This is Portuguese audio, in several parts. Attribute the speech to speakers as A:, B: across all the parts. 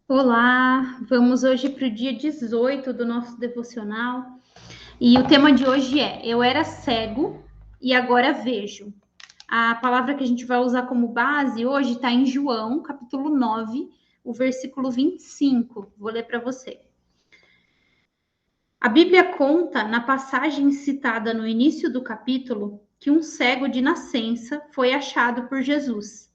A: Olá, vamos hoje para o dia 18 do nosso devocional e o tema de hoje é Eu era cego e agora vejo. A palavra que a gente vai usar como base hoje está em João, capítulo 9, o versículo 25. Vou ler para você. A Bíblia conta, na passagem citada no início do capítulo, que um cego de nascença foi achado por Jesus.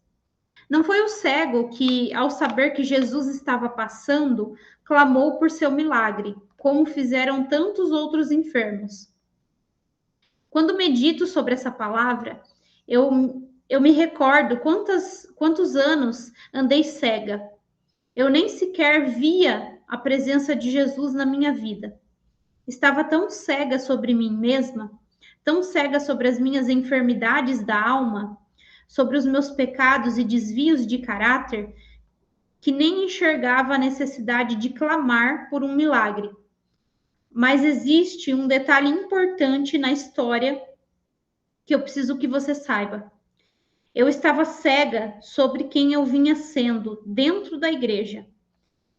A: Não foi o cego que, ao saber que Jesus estava passando, clamou por seu milagre, como fizeram tantos outros enfermos. Quando medito sobre essa palavra, eu me recordo quantos anos andei cega. Eu nem sequer via a presença de Jesus na minha vida. Estava tão cega sobre mim mesma, tão cega sobre as minhas enfermidades da alma, sobre os meus pecados e desvios de caráter, que nem enxergava a necessidade de clamar por um milagre. Mas existe um detalhe importante na história que eu preciso que você saiba. Eu estava cega sobre quem eu vinha sendo dentro da igreja.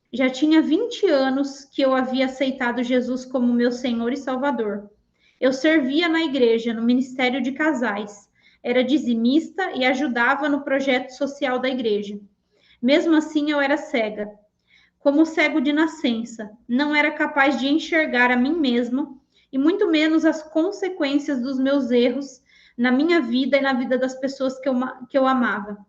A: Já tinha 20 anos que eu havia aceitado Jesus como meu Senhor e Salvador. Eu servia na igreja, no ministério de casais. Era dizimista e ajudava no projeto social da igreja. Mesmo assim, eu era cega. Como cego de nascença, não era capaz de enxergar a mim mesma e muito menos as consequências dos meus erros na minha vida e na vida das pessoas que eu amava.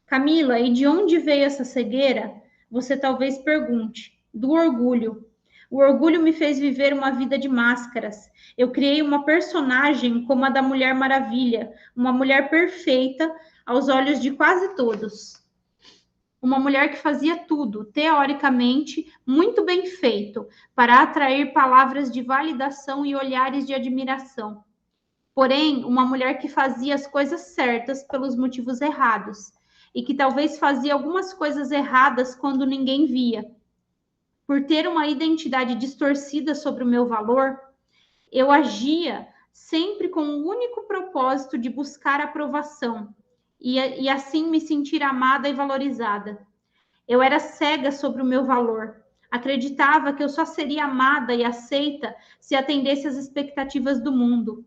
A: Camila, e de onde veio essa cegueira? Você talvez pergunte. Do orgulho. O orgulho me fez viver uma vida de máscaras. Eu criei uma personagem como a da Mulher Maravilha, uma mulher perfeita aos olhos de quase todos. Uma mulher que fazia tudo, teoricamente, muito bem feito, para atrair palavras de validação e olhares de admiração. Porém, uma mulher que fazia as coisas certas pelos motivos errados, e que talvez fazia algumas coisas erradas quando ninguém via. Por ter uma identidade distorcida sobre o meu valor, eu agia sempre com o único propósito de buscar aprovação e assim me sentir amada e valorizada. Eu era cega sobre o meu valor. Acreditava que eu só seria amada e aceita se atendesse às expectativas do mundo.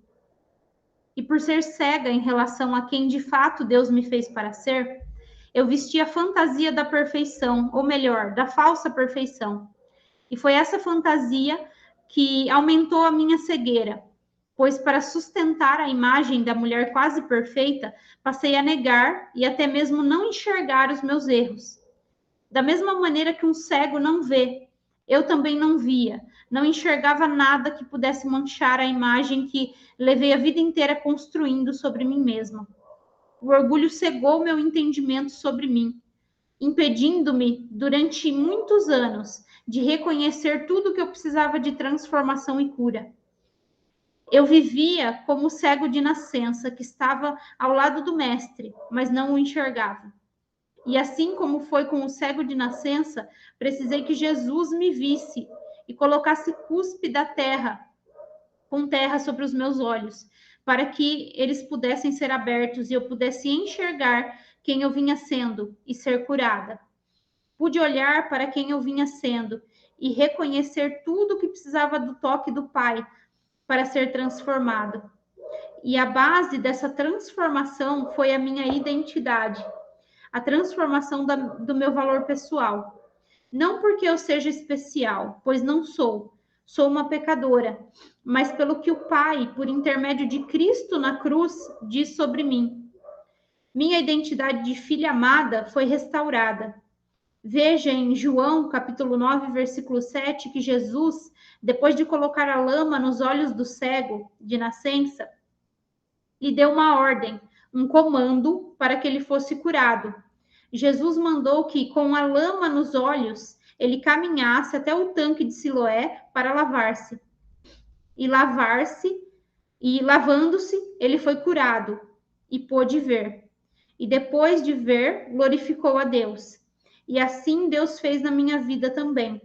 A: E por ser cega em relação a quem de fato Deus me fez para ser, eu vestia a fantasia da perfeição, ou melhor, da falsa perfeição. E foi essa fantasia que aumentou a minha cegueira, pois para sustentar a imagem da mulher quase perfeita, passei a negar e até mesmo não enxergar os meus erros. Da mesma maneira que um cego não vê, eu também não via, não enxergava nada que pudesse manchar a imagem que levei a vida inteira construindo sobre mim mesma. O orgulho cegou meu entendimento sobre mim, impedindo-me, durante muitos anos, de reconhecer tudo que eu precisava de transformação e cura. Eu vivia como cego de nascença, que estava ao lado do mestre, mas não o enxergava. E assim como foi com o cego de nascença, precisei que Jesus me visse e colocasse cuspe da terra, com terra sobre os meus olhos, para que eles pudessem ser abertos e eu pudesse enxergar quem eu vinha sendo e ser curada. Pude olhar para quem eu vinha sendo e reconhecer tudo o que precisava do toque do Pai para ser transformado. E a base dessa transformação foi a minha identidade, a transformação do meu valor pessoal. Não porque eu seja especial, pois não sou. Sou uma pecadora, mas pelo que o Pai, por intermédio de Cristo na cruz, diz sobre mim. Minha identidade de filha amada foi restaurada. Veja em João, capítulo 9, versículo 7, que Jesus, depois de colocar a lama nos olhos do cego de nascença, lhe deu uma ordem, um comando para que ele fosse curado. Jesus mandou que, com a lama nos olhos, ele caminhasse até o tanque de Siloé para lavar-se. E lavando-se, ele foi curado e pôde ver. E depois de ver, glorificou a Deus. E assim Deus fez na minha vida também.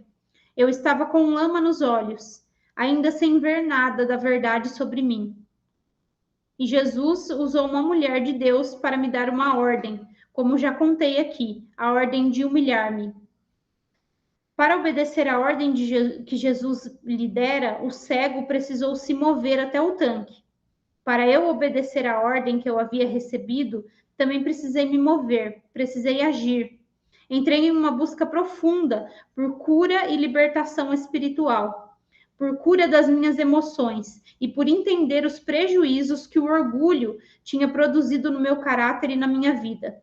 A: Eu estava com lama nos olhos, ainda sem ver nada da verdade sobre mim. E Jesus usou uma mulher de Deus para me dar uma ordem, como já contei aqui, a ordem de humilhar-me. Para obedecer à ordem que Jesus lhe dera, o cego precisou se mover até o tanque. Para eu obedecer à ordem que eu havia recebido, também precisei me mover, precisei agir. Entrei em uma busca profunda por cura e libertação espiritual, por cura das minhas emoções e por entender os prejuízos que o orgulho tinha produzido no meu caráter e na minha vida.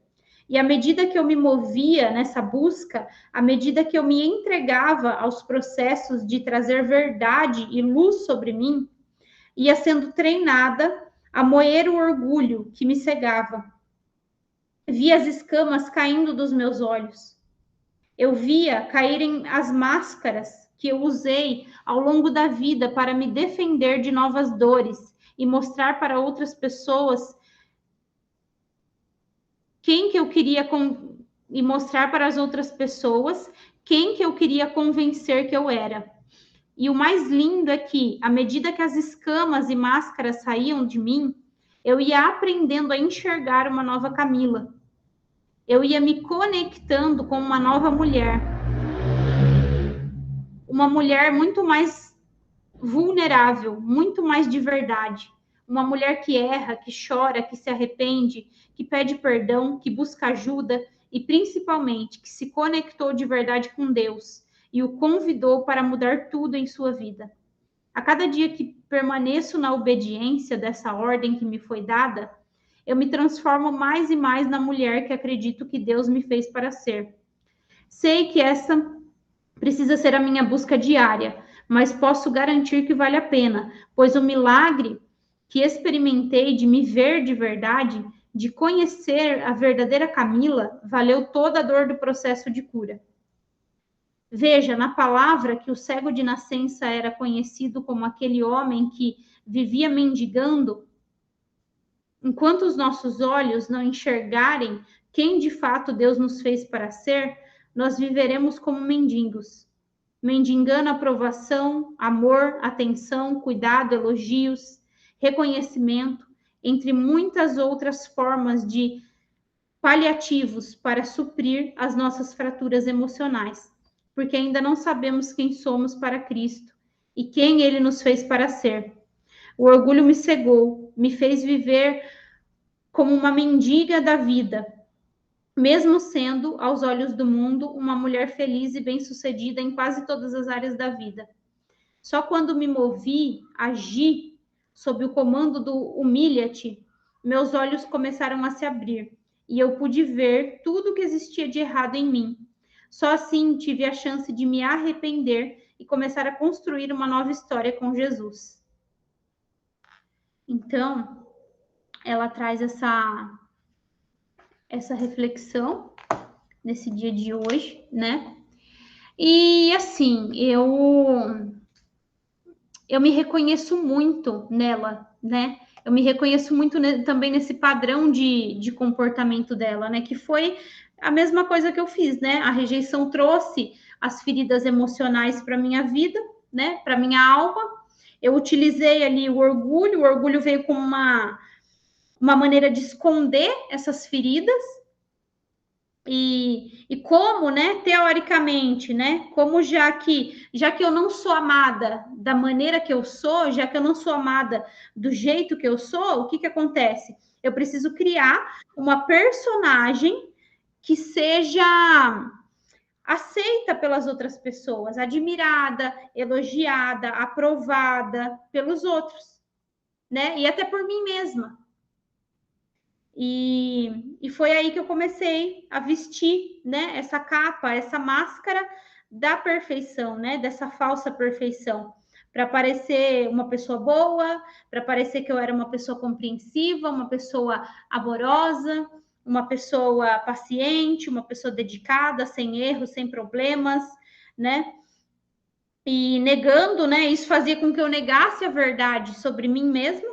A: E à medida que eu me movia nessa busca, à medida que eu me entregava aos processos de trazer verdade e luz sobre mim, ia sendo treinada a moer o orgulho que me cegava. Via as escamas caindo dos meus olhos. Eu via caírem as máscaras que eu usei ao longo da vida para me defender de novas dores e mostrar para outras pessoas quem que eu queria e mostrar para as outras pessoas quem que eu queria convencer que eu era. E o mais lindo é que, à medida que as escamas e máscaras saíam de mim, eu ia aprendendo a enxergar uma nova Camila. Eu ia me conectando com uma nova mulher. Uma mulher muito mais vulnerável, muito mais de verdade. Uma mulher que erra, que chora, que se arrepende, que pede perdão, que busca ajuda e principalmente que se conectou de verdade com Deus e o convidou para mudar tudo em sua vida. A cada dia que permaneço na obediência dessa ordem que me foi dada, eu me transformo mais e mais na mulher que acredito que Deus me fez para ser. Sei que essa precisa ser a minha busca diária, mas posso garantir que vale a pena, pois o milagre que experimentei de me ver de verdade, de conhecer a verdadeira Camila, valeu toda a dor do processo de cura. Veja, na palavra que o cego de nascença era conhecido como aquele homem que vivia mendigando, enquanto os nossos olhos não enxergarem quem de fato Deus nos fez para ser, nós viveremos como mendigos, mendigando aprovação, amor, atenção, cuidado, elogios, reconhecimento, entre muitas outras formas de paliativos para suprir as nossas fraturas emocionais, porque ainda não sabemos quem somos para Cristo e quem Ele nos fez para ser. O orgulho me cegou, me fez viver como uma mendiga da vida, mesmo sendo, aos olhos do mundo, uma mulher feliz e bem-sucedida em quase todas as áreas da vida. Só quando me movi, agi, sob o comando do humilha-te, meus olhos começaram a se abrir e eu pude ver tudo o que existia de errado em mim. Só assim tive a chance de me arrepender e começar a construir uma nova história com Jesus. Então, ela traz essa reflexão nesse dia de hoje, né? E assim, eu me reconheço muito nela, né? Eu me reconheço muito também nesse padrão de comportamento dela, né? Que foi a mesma coisa que eu fiz, né? A rejeição trouxe as feridas emocionais para minha vida, né? Para minha alma. Eu utilizei ali o orgulho veio como uma maneira de esconder essas feridas, e como, né, teoricamente, né, como já que eu não sou amada da maneira que eu sou, já que eu não sou amada do jeito que eu sou, o que acontece? Eu preciso criar uma personagem que seja aceita pelas outras pessoas, admirada, elogiada, aprovada pelos outros, né? E até por mim mesma. E foi aí que eu comecei a vestir, né, essa capa, essa máscara da perfeição, né, dessa falsa perfeição, para parecer uma pessoa boa, para parecer que eu era uma pessoa compreensiva, uma pessoa amorosa, uma pessoa paciente, uma pessoa dedicada, sem erros, sem problemas, né? E negando, né, isso fazia com que eu negasse a verdade sobre mim mesma,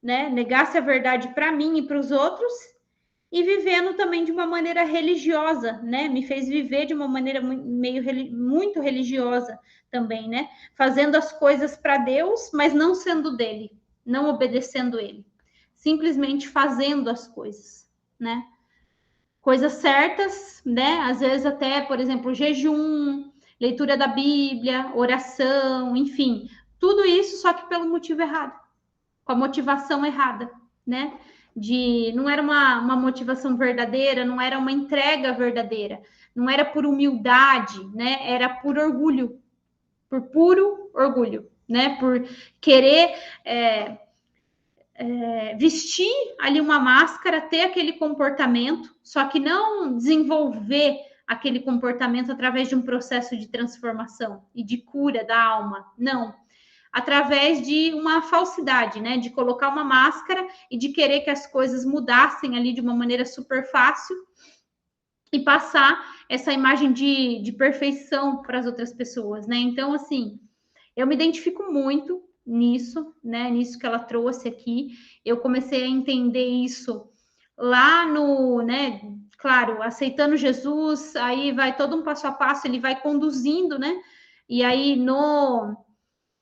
A: né? Negasse a verdade para mim e para os outros, e vivendo também de uma maneira religiosa, né? Me fez viver de uma maneira muito religiosa também, né? Fazendo as coisas para Deus, mas não sendo dele, não obedecendo ele, simplesmente fazendo as coisas, né? Coisas certas, né? Às vezes até, por exemplo, jejum, leitura da Bíblia, oração, enfim, tudo isso só que pelo motivo errado, com a motivação errada, né? Não era uma motivação verdadeira, não era uma entrega verdadeira, não era por humildade, né? Era por orgulho, por puro orgulho, né? Por querer vestir ali uma máscara, ter aquele comportamento, só que não desenvolver aquele comportamento através de um processo de transformação e de cura da alma, não. Através de uma falsidade, né? De colocar uma máscara e de querer que as coisas mudassem ali de uma maneira super fácil e passar essa imagem de perfeição para as outras pessoas, né? Então, assim, eu me identifico muito nisso, né? Nisso que ela trouxe aqui. Eu comecei a entender isso lá no, né? Claro, aceitando Jesus, aí vai todo um passo a passo, ele vai conduzindo, né? E aí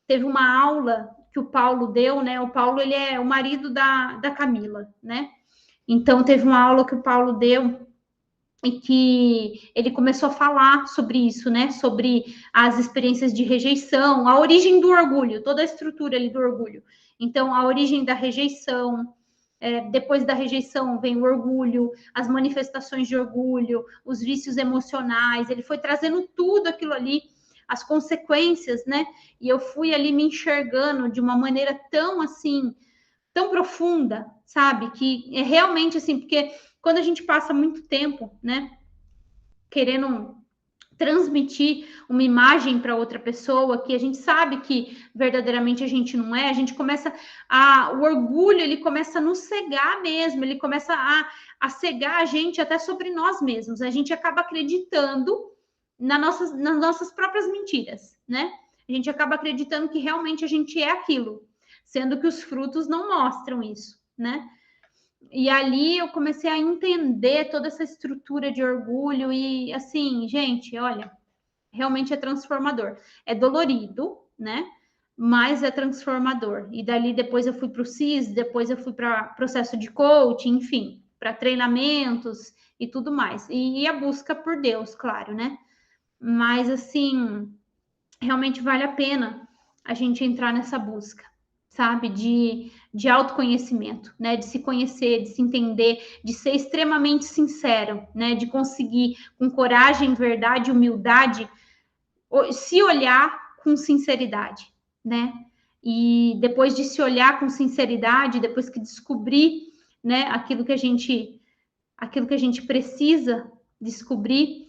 A: teve uma aula que o Paulo deu, né? O Paulo, ele é o marido da Camila, né? Então, teve uma aula que o Paulo deu e que ele começou a falar sobre isso, né? Sobre as experiências de rejeição, a origem do orgulho, toda a estrutura ali do orgulho. Então, a origem da rejeição, depois da rejeição vem o orgulho, as manifestações de orgulho, os vícios emocionais. Ele foi trazendo tudo aquilo ali, as consequências, né? E eu fui ali me enxergando de uma maneira tão assim, tão profunda, sabe? Que é realmente assim, porque quando a gente passa muito tempo, né, querendo transmitir uma imagem para outra pessoa que a gente sabe que verdadeiramente a gente não é, a gente começa o orgulho, ele começa a nos cegar mesmo, ele começa a cegar a gente até sobre nós mesmos, a gente acaba acreditando nas nossas próprias mentiras, né? A gente acaba acreditando que realmente a gente é aquilo, sendo que os frutos não mostram isso, né? E ali eu comecei a entender toda essa estrutura de orgulho e assim, gente, olha, realmente é transformador. É dolorido, né? Mas é transformador. E dali depois eu fui para o CIS, depois eu fui para processo de coaching, enfim, para treinamentos e tudo mais. E a busca por Deus, claro, né? Mas assim, realmente vale a pena a gente entrar nessa busca, sabe? De autoconhecimento, né? De se conhecer, de se entender, de ser extremamente sincero, né? De conseguir, com coragem, verdade, humildade, se olhar com sinceridade, né? E depois de se olhar com sinceridade, depois que descobrir, né, aquilo que a gente precisa descobrir,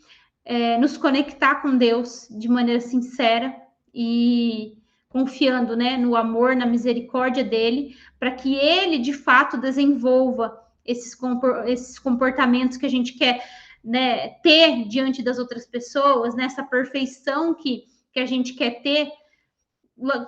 A: nos conectar com Deus de maneira sincera e confiando, né, no amor, na misericórdia dele, para que ele de fato desenvolva esses comportamentos que a gente quer, né, ter diante das outras pessoas, nessa perfeição que a gente quer ter.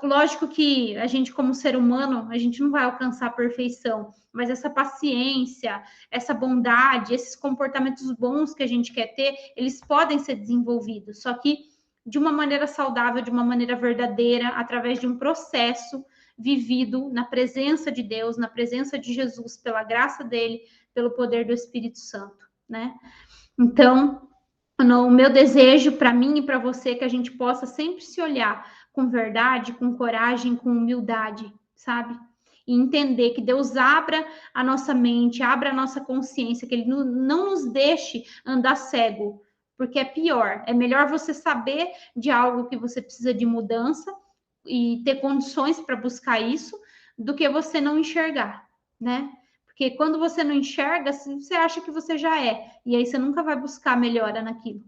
A: Lógico que a gente, como ser humano, a gente não vai alcançar a perfeição, mas essa paciência, essa bondade, esses comportamentos bons que a gente quer ter, eles podem ser desenvolvidos, só que de uma maneira saudável, de uma maneira verdadeira, através de um processo vivido na presença de Deus, na presença de Jesus, pela graça dele, pelo poder do Espírito Santo, né? Então, o meu desejo para mim e para você é que a gente possa sempre se olhar com verdade, com coragem, com humildade, sabe? E entender que Deus abra a nossa mente, abra a nossa consciência, que Ele não nos deixe andar cego, porque é pior. É melhor você saber de algo que você precisa de mudança e ter condições para buscar isso, do que você não enxergar, né? Porque quando você não enxerga, você acha que você já é, e aí você nunca vai buscar melhora naquilo.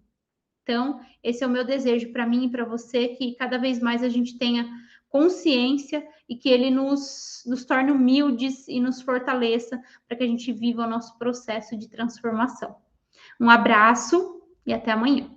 A: Então, esse é o meu desejo para mim e para você, que cada vez mais a gente tenha consciência e que ele nos torne humildes e nos fortaleça para que a gente viva o nosso processo de transformação. Um abraço e até amanhã.